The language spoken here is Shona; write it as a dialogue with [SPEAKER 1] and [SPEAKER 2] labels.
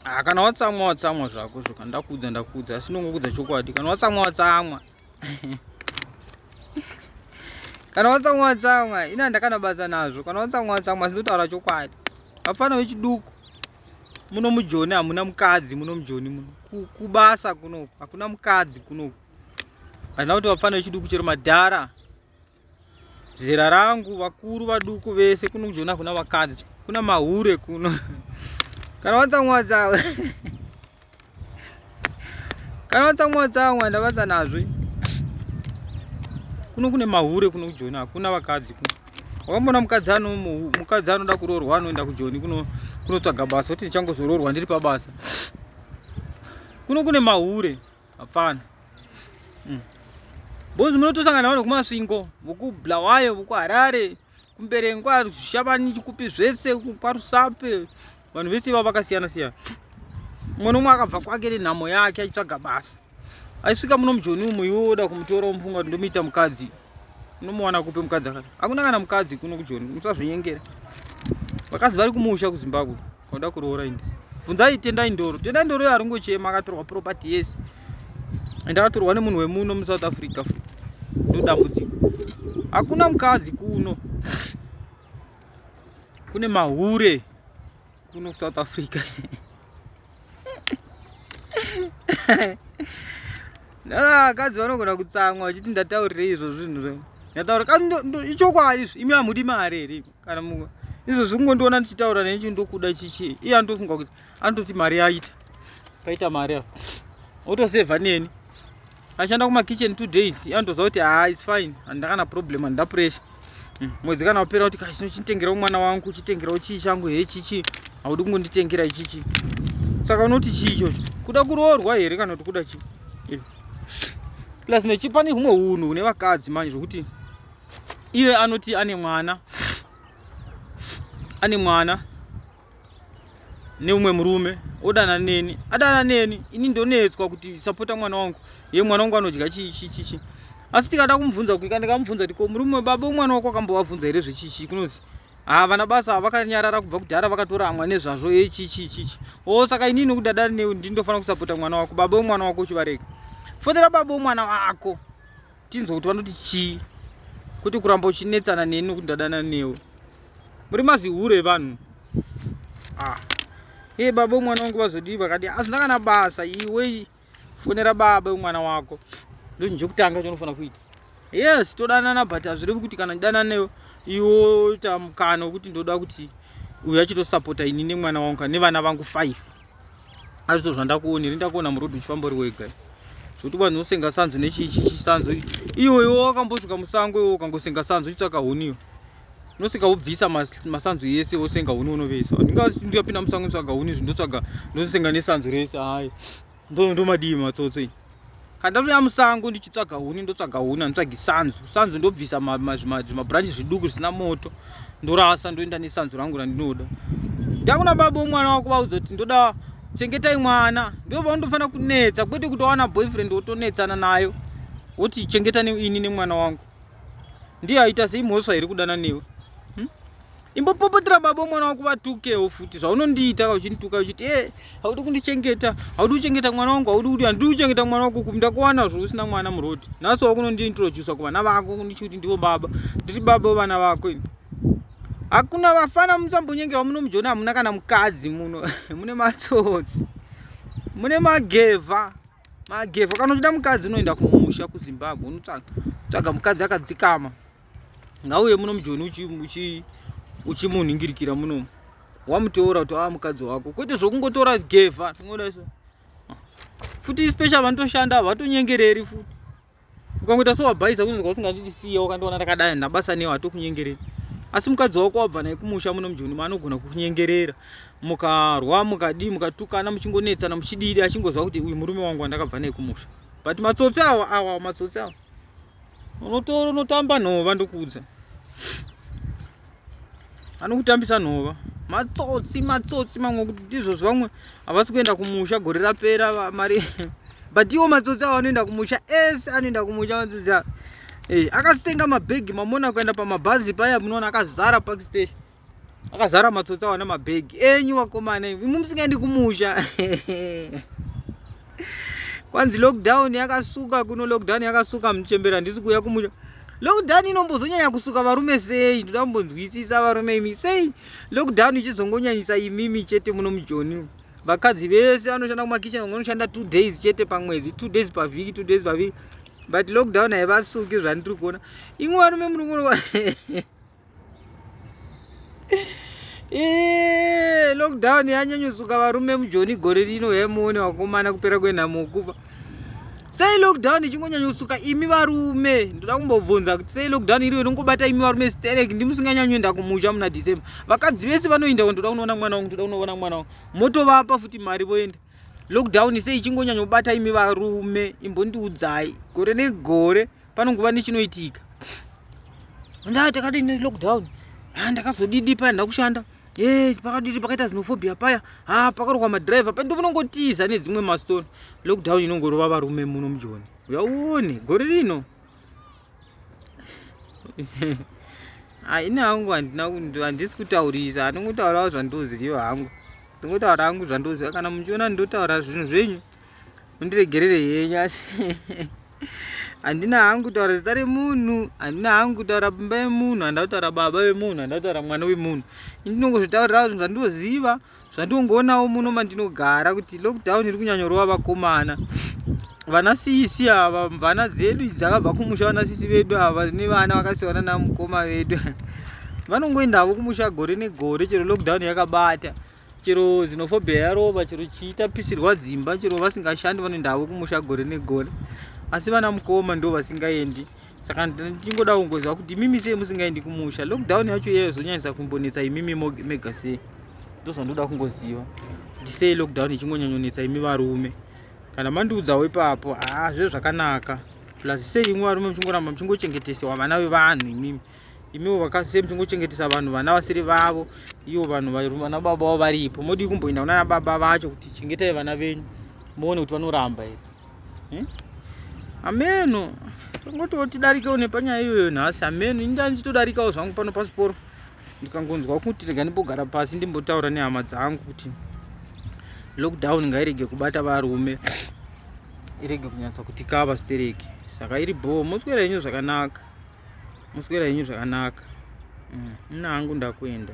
[SPEAKER 1] Kana watsamwa zvako zvo ndakudza asi ndongokudza chokwadi. Kana watsamwa kana watsamwa ina ndakana basa nazvo. Kana watsamwa sinotaura chokwadi. Afana wechiduku muno mujoni hamuna mukadzi muno mujoni muno kubasa kuno hakuna mukadzi kuno. Kana kuti wafana wechiduku chero madhara zera rangu vakuru vaduku vese kuno mujoni hakuna vakadzi kuna mahure kuno. Kana watsamwa kana watsamwa ndabasa nazvo kuno kune mahure kuno kujoni hakuna vakadzi kuno. Wakambona mukadzi anoda kuroorwa anoenda kujoni kunotsvaga basa kuti ndichangozoroorwa ndiri pabasa kuno kune mahure hapana. Bonzi munotosangana navanhu kumasvingo vokubulawayo vokuharare kumberengwa shavani chikupi zvese kwarusape vanhu vese ivavo vakasiyana siyana. Mumwe nomwe akabva kwake nenhamo yake achitsvaga basa. Aisvika muno mujoni umu iwe oda kumutora womufunga kuti ndomuita mukadzi unomuwana kupe mukadzi akati hakuna kana mukadzi kuno kujoni musazvinyengera. Vakadzi vari kumusha kuZimbabwe kauda kuroora indi bvunzai tendai ndoro yaringochema akatorwa property yese ende akatorwa nemunhu wemuno muSouth Africa ndodambudziko. Hakuna mukadzi kuno kune mahure kuno kuSouth Africa. Vakadzi vanogona kutsamwa vachiti ndataurire izvo zvinhu ndataura ichokwadi izvo imi hamudi mari here kana izvo zvikungondiona ndichitaura nechi ndokuda chichi iye anotofunga kuti anototi mari yaita paita mari apa otosevha neni ashanda kumakitchen 2 days anotoziva kuti is fine handakana problem handina pressure. Mwedzi kana wapera kuti chitengerawo mwana wangu chitengerawo chii changu hechichi haudi kungonditengera ichichi saka unoti chii ichocho kuda kuroorwa here kana kuti kuda chii. Plus nechipani humwe unhu une vakadzi manje zvokuti iye anoti ane mwana neumwe murume odana neni ini ndonetswa kuti sapota mwana wangu mwana wangu anodya chichi asi tikada kumubvunza ndikamubvunza kuti ko murume baba umwana wako akambovabvunza here zvechichi kunozi vana basa vakanyarara kubva kudhara vakatoramwa nezvazvo chichi saka inini kudada ndindofanira kusapota mwana wako baba umwana wako uchivareka fodera baba umwana wako tinzwa kuti vanoti chii kuti kuramba uchinetsana neni kuti ndadana newe muri mazihure vanhu. Baba umwana wangu vazodii vakati hazvina kana basa iwe fonera baba umwana wako ndonjekutanga chaunofanira kuita. Yes todanana but hazvirevi kuti kana ndidana newe iwo ita mukana wekuti ndoda kuti uyu achitosapota ini nemwana wangu nevana vangu 5 azvito zvandakuonera ndakuona murodhi uchifamba uri wega zvokuti vanhu unosenga sanzu nechichi sanzu iwe wakambosvika musango iwe ukangosenga sanzu uchitsvaka huni unosvika wobvisa masanzu yese wosenga huni unovesa ndingapinda musango ndotsvaga huni zvindotsvaga ndosenga nesanzu rese hai ndomadii matsotsi kana ndatoya musango ndichitsvaga huni ndotsvaga huni handitsvagi sanzu ndobvisa zvimabranchi zviduku zvisina moto ndorasa ndoenda nesanzu rangu randinoda. Ndakuna baba umwana wako vaudza kuti ndoda chengetai mwana ndobva undofanira kunetsa kwete kuti wawana boyfriend wotonetsana nayo woti chengeta ini nemwana wangu ndiye aita sei mhosva iri kudana newe. Imbopopotera baba umwana wako vatukewo futi zvaunondiita uchindituka uchiti haudi kundichengeta haudi kuchengeta mwana wangu haudi kuti handiri kuchengeta mwana wako kupinda kuwana zvo usina mwana murodhi nhasi wakunondiintrodusa kuvana vako kundichi kuti ndivo baba ndiri baba vevana vako ini. Hakuna vafana musambonyengera muno mujoni hamuna kana mukadzi muno mune matsotsi mune magevha kana uchida mukadzi unoenda kumusha kuZimbabwe unotsvaga mukadzi akadzikama ngauye muno mujoni uchimunhingirikira munomu wamuteura kuti mukadzi wako kwete zvokungotora gevha tingoda so futi special vanotoshanda vatonyengereri futi ukangoita sowabhaisa kunzwa usingandisiya ukandiona ndakadai ndabasa newe hatokunyengereri asi mukadzi wako wabva naye kumusha muno mujoni maanogona kukunyengerera mukarwa mukadii mukatukana muchingonetsana muchidiri achingozva kuti uyu murume wangu wandakabva naye kumusha but matsotsi awa matsotsi awa unotamba nhova ndokuudza anokutambisa nhova matsotsi mamwe kuti ndizvo zvamwe havasi kuenda kumusha gore rapera mari but iwo matsotsi awo anoenda kumusha ese anoenda kumusha matsotsi awo akasenga mabhegi mamona kuenda pamabhazi paya munoona akazara park station akazara matsotsi awana mabhegi enyu vakomana ivi musingaendi kumusha. Kwanzi lockdown yakasuka kuno, lockdown yakasuka Muchembera handisi kuuya kumusha. Lockdown inombozonyanya kusuka varume sei? Ndoda kumbonzwisisa varume imi sei lockdown ichizongonyanyisa imimi chete muno muJoni. Vakadzi vese vanoshanda kumakicheni vanoshanda 2 days chete pamwedzi, 2 days pavhiki, 2 days pavhiki, but lockdown haivasuki zvandiri kuona. Imwe varume muri lockdown yanyanyosuka varume muJoni gore rino. Hemuone vakomana kupera kwenhamo kufa. Sei lockdown ichingonyanyosuka imi varume? Ndoda kumbobvunza kuti sei lockdown iriyo inongobata imi varume stereki ndimusinganyanyoenda kumusha muna December. Vakadzi vese vanoenda ndoda kunoona mwana wangu, ndoda kunoona mwana wangu, motovapa futi mari voenda. Lockdown sei ichingonyanyobata imi varume? Imbondiudzai gore negore panongova nechinoitika. Takati ine lockdown ndakazodidi paya ndakushanda pakadidi pakaita xenophobia paya pakarokwa madhiraivha pa ndomunongotiza nedzimwe mastori. Lockdown inongorova varume muno muJoni. Uyauone gore rino. Ine hangu handisi kutaurisa, handingotaurawo zvandoziva hangu, ndingotaura hangu zvandoziva. Kana muchiona ndotaura zvinhu zvenyu mundiregerere henyu, asi handina hangu kutaura zita remunhu, handina hangu kutaura baba yemunhu, handina kutaura baba vemunhu, handina kutaura mwana wemunhu. Indinongozvitaurirawo zvinhu zvandoziva, zvandongoonawo muno mandinogara, kuti lockdown iri kunyanyorova vakomana. Vana sisi ava, vana dzedu dzakabva kumusha, vana sisi vedu ava nevana vakasiwana namukoma vedu vanongoendavo kumusha gore negore, chero lockdown yakabata, chero xenophobia yarova, chero chiitapisirwa dzimba, chero vasingashandi vanoendavo kumusha gore negore. Asi vana mukoma ndo vasingaendi. Saka ndingoda kungoziva kuti imimi sei musingaendi kumusha. Lockdown yacho iyeyo zvonyanyisa kumbonetsa imimi mega sei. Ndo zvandoda kungoziva kuti sei lockdown ichingonyanyonetsa imi varume. Kana mandiudzawo ipapo zvezvo zvakanaka. Plus sei imwe varume muchingoramba muchingochengetesewa vana vevanhu imimi. Imiwo vakasei muchingochengetesa vanhu vana vasiri vavo. Ivo vanhu vana baba vavo varipo. Modi kumboenda kuna baba vacho kuti chengetai vana venyu. Muone kuti vanoramba here. Ameno. Tongototi nepanyaya iyoyo nhasi. Ameno indani chitodarikawo zvangu pano pasiporo. Ndikangonzwa kuti rega ndimbogara pasi ndimbotaura nehama dzangu kuti lockdown ngairege kubata varume, irege kunyatsa kutikava stereki. Saka iri bho, muswera henyu zvakanaka, muswera henyu zvakanaka. Nina hangu ndakuenda.